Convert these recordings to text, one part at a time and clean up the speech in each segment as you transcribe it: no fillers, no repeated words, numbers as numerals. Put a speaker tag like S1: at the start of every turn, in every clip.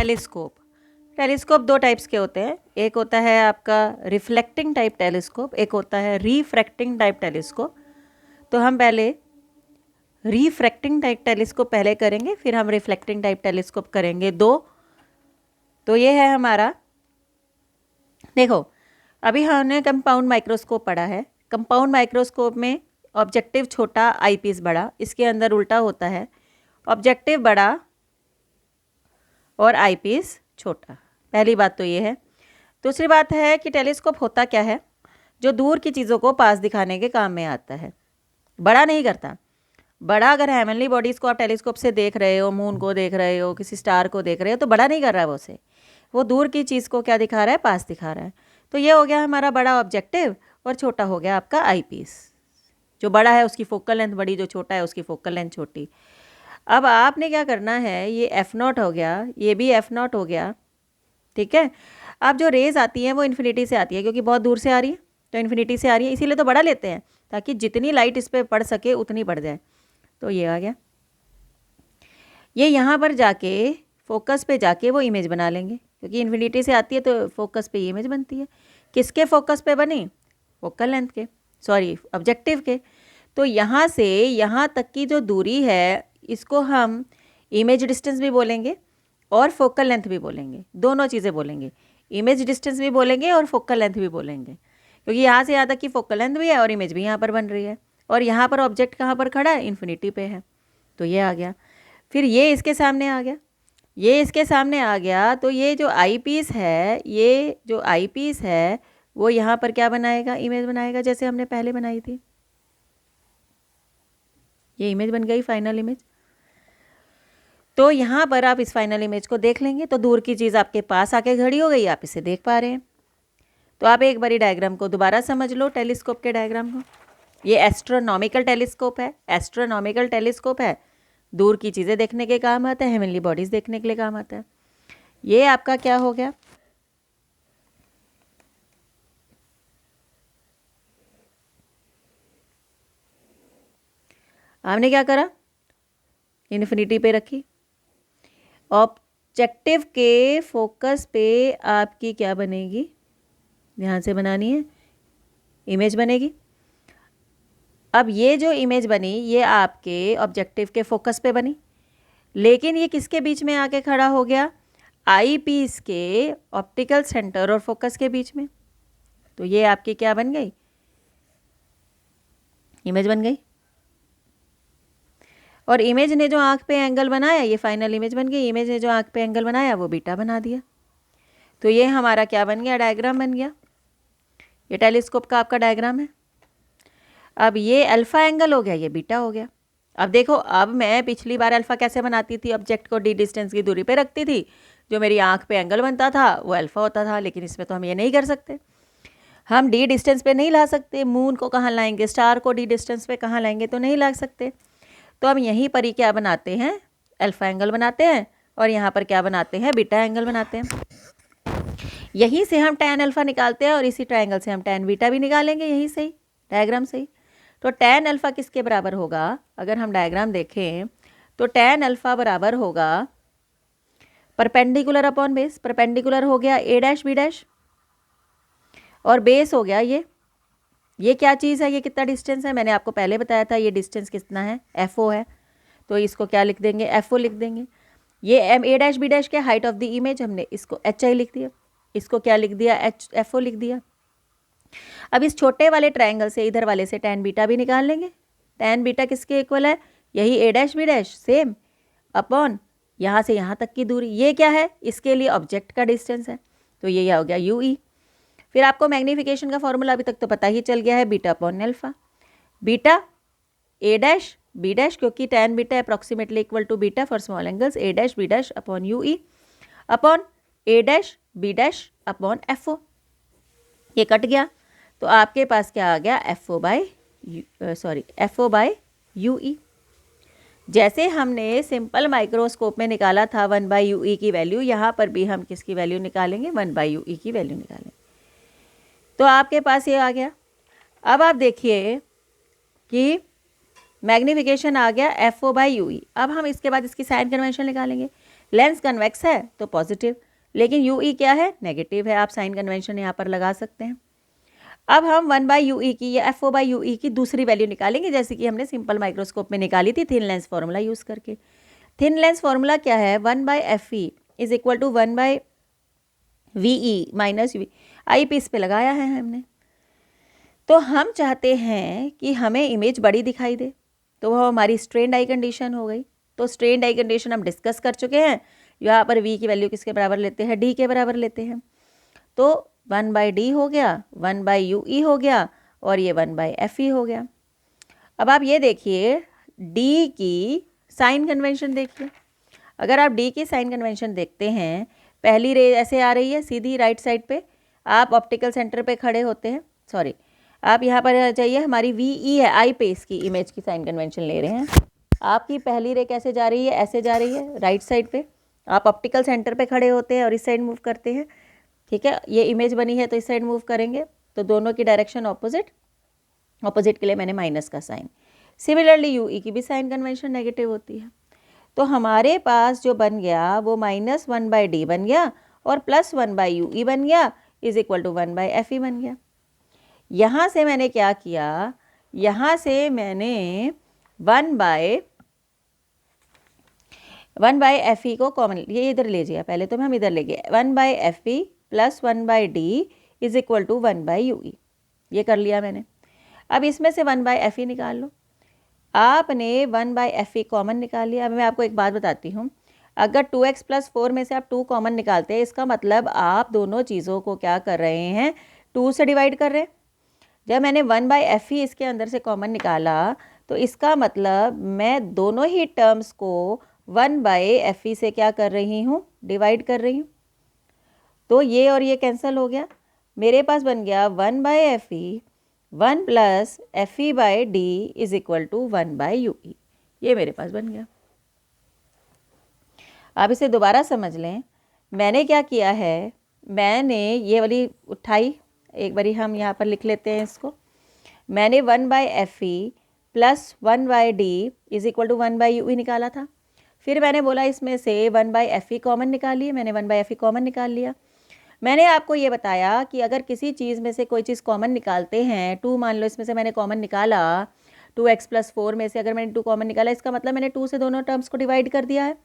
S1: Telescope. Telescope दो types के होते हैं, एक होता है आपका रिफ्लेक्टिंग टाइप टेलीस्कोप, एक होता है रिफ्रैक्टिंग टाइप टेलीस्कोप। तो हम पहले रिफ्रैक्टिंग टाइप टेलीस्कोप पहले करेंगे, फिर हम रिफ्लेक्टिंग टाइप टेलीस्कोप करेंगे दो। तो ये है हमारा, देखो अभी हमने कंपाउंड माइक्रोस्कोप पढ़ा है। कंपाउंड माइक्रोस्कोप में ऑब्जेक्टिव छोटा, आईपीस बड़ा, इसके अंदर उल्टा होता है, ऑब्जेक्टिव बड़ा और आईपीस छोटा। पहली बात तो ये है। दूसरी बात है कि टेलीस्कोप होता क्या है, जो दूर की चीज़ों को पास दिखाने के काम में आता है, बड़ा नहीं करता। बड़ा अगर हेवनली बॉडीज़ को आप टेलीस्कोप से देख रहे हो, मून को देख रहे हो, किसी स्टार को देख रहे हो, तो बड़ा नहीं कर रहा है वो से, वो दूर की चीज़ को क्या दिखा रहा है, पास दिखा रहा है। तो ये हो गया हमारा बड़ा ऑब्जेक्टिव और छोटा हो गया आपका आईपीस। जो बड़ा है उसकी फोकल लेंथ बड़ी, जो छोटा है उसकी फोकल लेंथ छोटी। अब आपने क्या करना है, ये F0 हो गया, ये भी F0 हो गया, ठीक है। अब जो रेज़ आती हैं वो इन्फिनिटी से आती है, क्योंकि बहुत दूर से आ रही है, तो इन्फिनिटी से आ रही है, इसीलिए तो बड़ा लेते हैं, ताकि जितनी लाइट इस पर पड़ सके उतनी पड़ जाए। तो ये आ गया, ये यहाँ पर जाके फोकस पे जाके वो इमेज बना लेंगे, क्योंकि इन्फिनिटी से आती है तो फोकस पे इमेज बनती है। किसके फोकस पे बनी, फोकल लेंथ के, सॉरी ऑब्जेक्टिव के। तो यहाँ से यहाँ तक की जो दूरी है इसको हम इमेज डिस्टेंस भी बोलेंगे और फोकल लेंथ भी बोलेंगे, दोनों चीज़ें बोलेंगे। इमेज डिस्टेंस भी बोलेंगे और फोकल लेंथ भी बोलेंगे, क्योंकि यहाँ से यहाँ तक की फोकल लेंथ भी है और इमेज भी यहाँ पर बन रही है, और यहाँ पर ऑब्जेक्ट कहाँ पर खड़ा है, इन्फिनिटी पे है। तो ये आ गया, फिर ये इसके सामने आ गया, ये इसके सामने आ गया। तो ये जो आई पीस है, ये जो आई पीस है वो यहाँ पर क्या बनाएगा, इमेज बनाएगा, जैसे हमने पहले बनाई थी। ये इमेज बन गई, फाइनल इमेज। तो यहाँ पर आप इस फाइनल इमेज को देख लेंगे, तो दूर की चीज़ आपके पास आके खड़ी हो गई, आप इसे देख पा रहे हैं। तो आप एक बारी डायग्राम को दोबारा समझ लो, टेलीस्कोप के डायग्राम को। ये एस्ट्रोनॉमिकल टेलीस्कोप है, एस्ट्रोनॉमिकल टेलीस्कोप है, दूर की चीज़ें देखने के काम आता है, हेवनली बॉडीज़ देखने के लिए काम आता है। ये आपका क्या हो गया, आपने क्या करा, इन्फिनिटी पे रखी, ऑब्जेक्टिव के फोकस पे आपकी क्या बनेगी, ध्यान से बनानी है, इमेज बनेगी। अब ये जो इमेज बनी ये आपके ऑब्जेक्टिव के फोकस पे बनी, लेकिन ये किसके बीच में आके खड़ा हो गया, आई पीस के ऑप्टिकल सेंटर और फोकस के बीच में। तो ये आपकी क्या बन गई, इमेज बन गई। और इमेज ने जो आँख पे एंगल बनाया, ये फाइनल इमेज बन गई। इमेज ने जो आँख पे एंगल बनाया वो बीटा बना दिया। तो ये हमारा क्या बन गया, डायग्राम बन गया। ये टेलीस्कोप का आपका डायग्राम है। अब ये अल्फ़ा एंगल हो गया, ये बीटा हो गया। अब देखो, अब मैं पिछली बार अल्फ़ा कैसे बनाती थी, ऑब्जेक्ट को डी डिस्टेंस की दूरी पे रखती थी, जो मेरी आँख पे एंगल बनता था वो अल्फ़ा होता था। लेकिन इसमें तो हम ये नहीं कर सकते, हम डी डिस्टेंस पे नहीं ला सकते। मून को कहाँ लाएंगे, स्टार को डी डिस्टेंस पे कहाँ लाएंगे, तो नहीं ला सकते। तो हम यहीं पर ही क्या बनाते हैं, अल्फ़ा एंगल बनाते हैं, और यहाँ पर क्या बनाते हैं, बीटा एंगल बनाते हैं। यहीं से हम टैन अल्फ़ा निकालते हैं और इसी ट्रायंगल से हम टैन बीटा भी निकालेंगे, यहीं से ही डायग्राम से ही। तो टैन अल्फ़ा किसके बराबर होगा, अगर हम डायग्राम देखें तो टैन अल्फ़ा बराबर होगा परपेंडिकुलर अपॉन बेस। परपेंडिकुलर हो गया ए डैश बी डैश, और बेस हो गया ये क्या चीज़ है, ये कितना डिस्टेंस है, मैंने आपको पहले बताया था ये डिस्टेंस कितना है, FO है। तो इसको क्या लिख देंगे, FO लिख देंगे। ये ए डैश बी डैश के हाइट ऑफ द इमेज, हमने इसको HI लिख दिया, इसको क्या लिख दिया, FO लिख दिया। अब इस छोटे वाले ट्रायंगल से इधर वाले से टैन बीटा भी निकाल लेंगे। टैन बीटा किसके इक्वल है, यही A dash B dash same upon यहाँ से यहाँ तक की दूरी। ये क्या है, इसके लिए ऑब्जेक्ट का डिस्टेंस है, तो ये हो गया UE। फिर आपको मैग्नीफिकेशन का फॉर्मूला अभी तक तो पता ही चल गया है, beta upon alpha. Beta A dash B dash, क्योंकि tan beta approximately equal to beta for small angles, A dash B dash upon UE upon A dash B dash upon FO। ये cut गया, तो आपके पास क्या आ गया, FO bye UE। जैसे हमने simple microscope में निकाला था 1/UE की वैल्यू, यहाँ पर भी हम किसकी वैल्यू निकालेंगे, 1/UE की वैल्यू निकालेंगे। तो आपके पास ये आ गया। अब आप देखिए कि मैग्नीफिकेशन आ गया FO/UE। अब हम इसके बाद इसकी साइन कन्वेंशन निकालेंगे। लेंस कन्वेक्स है तो पॉजिटिव, लेकिन यू ई क्या है, नेगेटिव है। आप साइन कन्वेंशन यहाँ पर लगा सकते हैं। अब हम 1/UE की या FO/UE की दूसरी वैल्यू निकालेंगे, जैसे कि हमने सिंपल माइक्रोस्कोप में निकाली थी थिन लेंस फॉर्मूला यूज़ करके। थिन लेंस फॉर्मूला क्या है, 1/FE is equal to 1/VE minus V. Eyepiece पे लगाया है हमने। तो हम चाहते हैं कि हमें इमेज बड़ी दिखाई दे, तो वो हमारी स्ट्रेन्ड आई कंडीशन हो गई। तो स्ट्रेन्ड आई कंडीशन हम डिस्कस कर चुके हैं। यहाँ पर V की वैल्यू किसके बराबर लेते हैं, D के बराबर लेते हैं। तो 1/D हो गया, 1/UE हो गया, और ये 1/FE हो गया। अब आप ये देखिए D की साइन कन्वेंशन देखिए। अगर आप D की साइन कन्वेंशन देखते हैं, पहली रे ऐसे आ रही है सीधी राइट साइड पे, आप ऑप्टिकल सेंटर पे खड़े होते हैं, सॉरी आप यहाँ पर चाहिए, हमारी VE है, आई पेस की इमेज की साइन कन्वेंशन ले रहे हैं। आपकी पहली रे कैसे जा रही है, ऐसे जा रही है राइट साइड पे, आप ऑप्टिकल सेंटर पे खड़े होते हैं और इस साइड मूव करते हैं, ठीक है। ये इमेज बनी है तो इस साइड मूव करेंगे, तो दोनों की डायरेक्शन ऑपोजिट, ऑपोजिट के लिए मैंने माइनस का साइन। सिमिलरली UE की भी साइन कन्वेंशन नेगेटिव होती है। तो हमारे पास जो बन गया वो -1/D बन गया और +1/UE बन गया इज इक्वल टू 1/FE बन गया। यहाँ से मैंने क्या किया, यहाँ से मैंने 1/FE को कॉमन, ये इधर ले लिया, पहले तो हम इधर ले गए 1/FE + 1/D is equal to 1/UE, ये कर लिया मैंने। अब इसमें से 1/FE निकाल लो। आपने 1/FE कॉमन निकाल लिया। अब मैं आपको एक बात बताती हूँ, अगर 2x + 4 में से आप 2 कॉमन निकालते हैं, इसका मतलब आप दोनों चीज़ों को क्या कर रहे हैं, 2 से डिवाइड कर रहे हैं। जब मैंने 1/FE इसके अंदर से कॉमन निकाला, तो इसका मतलब मैं दोनों ही टर्म्स को 1/FE से क्या कर रही हूँ, डिवाइड कर रही हूँ। तो ये और ये कैंसिल हो गया, मेरे पास बन गया 1/FE 1 + FE/D is equal to 1/UE, ये मेरे पास बन गया। आप इसे दोबारा समझ लें, मैंने क्या किया है, मैंने ये वाली उठाई, एक बारी हम यहाँ पर लिख लेते हैं इसको। मैंने 1/FE + 1/D is equal to 1/UE निकाला था। फिर मैंने बोला इसमें से 1/FE कॉमन निकालिए, मैंने 1/FE कॉमन निकाल लिया। मैंने आपको ये बताया कि अगर किसी चीज़ में से कोई चीज़ कॉमन निकालते हैं, 2 मान लो इसमें से मैंने कॉमन निकाला, 2x + 4 में से अगर मैंने 2 कॉमन निकाला, इसका मतलब मैंने 2 से दोनों टर्म्स को डिवाइड कर दिया है,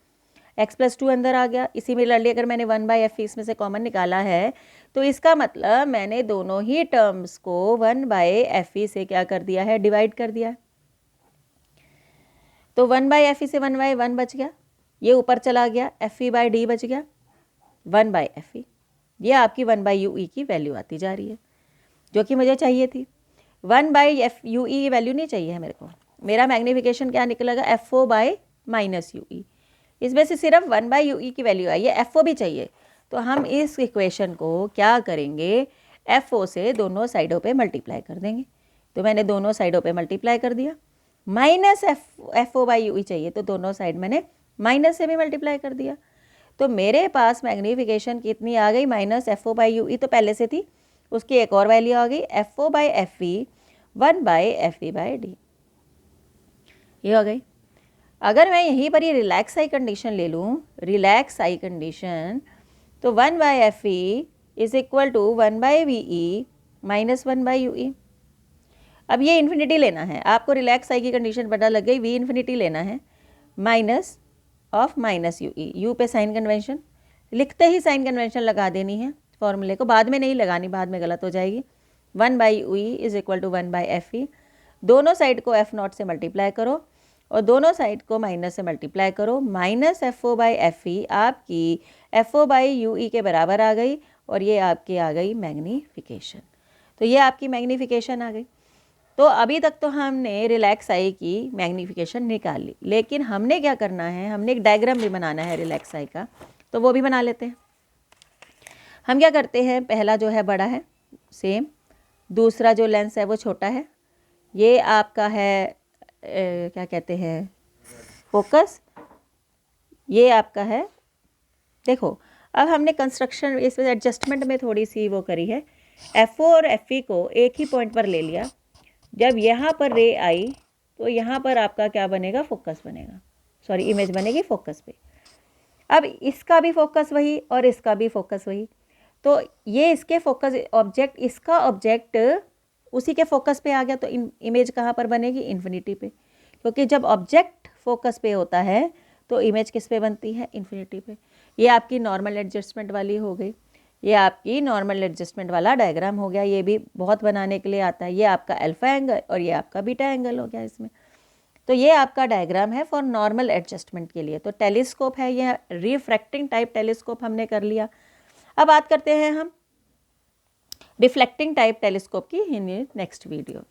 S1: x + 2 अंदर आ गया। इसी में लड़ली अगर मैंने 1/FE इसमें से कॉमन निकाला है, तो इसका मतलब मैंने दोनों ही टर्म्स को 1/FE से क्या कर दिया है, डिवाइड कर दिया है। तो 1/FE से 1/1 बच गया, ये ऊपर चला गया, FE/D बच गया 1/FE। ये आपकी 1/UE की वैल्यू आती जा रही है, जो कि मुझे चाहिए थी। 1/UE की वैल्यू नहीं चाहिए है मेरे को, मेरा मैग्नीफिकेशन क्या निकलेगा, FO/-UE। इसमें से सिर्फ 1/UE की वैल्यू आई है, FO भी चाहिए। तो हम इस इक्वेशन को क्या करेंगे, FO से दोनों साइडों पे मल्टीप्लाई कर देंगे। तो मैंने दोनों साइडों पे मल्टीप्लाई कर दिया। -FO/UE चाहिए, तो दोनों साइड मैंने माइनस से भी मल्टीप्लाई कर दिया। तो मेरे पास मैग्नीफिकेशन कितनी आ गई, -FO/UE तो पहले से थी, उसकी एक और वैल्यू आ गई, FO/FE 1/FE/D, ये हो गई। अगर मैं यहीं पर ये रिलैक्स आई कंडीशन ले लूँ, रिलैक्स आई कंडीशन, तो 1/FE is equal to 1/VE - 1/UE। अब ये इन्फिनिटी लेना है आपको, रिलैक्स आई की कंडीशन पता लग गई, V इन्फिनिटी लेना है, माइनस ऑफ -UE, U पे साइन कन्वेंशन, लिखते ही साइन कन्वेंशन लगा देनी है फॉर्मूले को, बाद में नहीं लगानी, बाद में गलत हो जाएगी। 1/UE is equal to 1/FE, दोनों साइड को F0 से मल्टीप्लाई करो और दोनों साइड को माइनस से मल्टीप्लाई करो, -FO/FE आपकी FO/UE के बराबर आ गई, और ये आपकी आ गई मैग्नीफिकेशन। तो ये आपकी मैग्नीफिकेशन आ गई। तो अभी तक तो हमने रिलैक्स आई की मैग्नीफिकेशन निकाल ली, लेकिन हमने क्या करना है, हमने एक डायग्राम भी बनाना है रिलैक्स आई का, तो वो भी बना लेते हैं। हम क्या करते हैं, पहला जो है बड़ा है सेम, दूसरा जो लेंस है वो छोटा है, ये आपका है क्या कहते हैं, फोकस, ये आपका है। देखो अब हमने कंस्ट्रक्शन इस एडजस्टमेंट में थोड़ी सी वो करी है, FO और FE को एक ही पॉइंट पर ले लिया। जब यहाँ पर रे आई तो यहाँ पर आपका क्या बनेगा, फोकस बनेगा, सॉरी इमेज बनेगी फोकस पे। अब इसका भी फोकस वही और इसका भी फोकस वही, तो ये इसके फोकस ऑब्जेक्ट, इसका ऑब्जेक्ट उसी के फोकस पे आ गया, तो इमेज कहाँ पर बनेगी? इन्फिनिटी पे, क्योंकि जब ऑब्जेक्ट फोकस पे होता है तो इमेज किस पे बनती है? इन्फिनिटी पे। ये आपकी नॉर्मल एडजस्टमेंट वाली हो गई, ये आपकी नॉर्मल एडजस्टमेंट वाला डायग्राम हो गया, ये भी बहुत बनाने के लिए आता है। ये आपका अल्फा एंगल और ये आपका बीटा एंगल हो गया इसमें। तो ये आपका डायग्राम है फॉर नॉर्मल एडजस्टमेंट के लिए। तो टेलीस्कोप है ये, रिफ्रैक्टिंग टाइप टेलीस्कोप हमने कर लिया। अब बात करते हैं हम रिफ्लेक्टिंग टाइप टेलीस्कोप की इन नेक्स्ट वीडियो।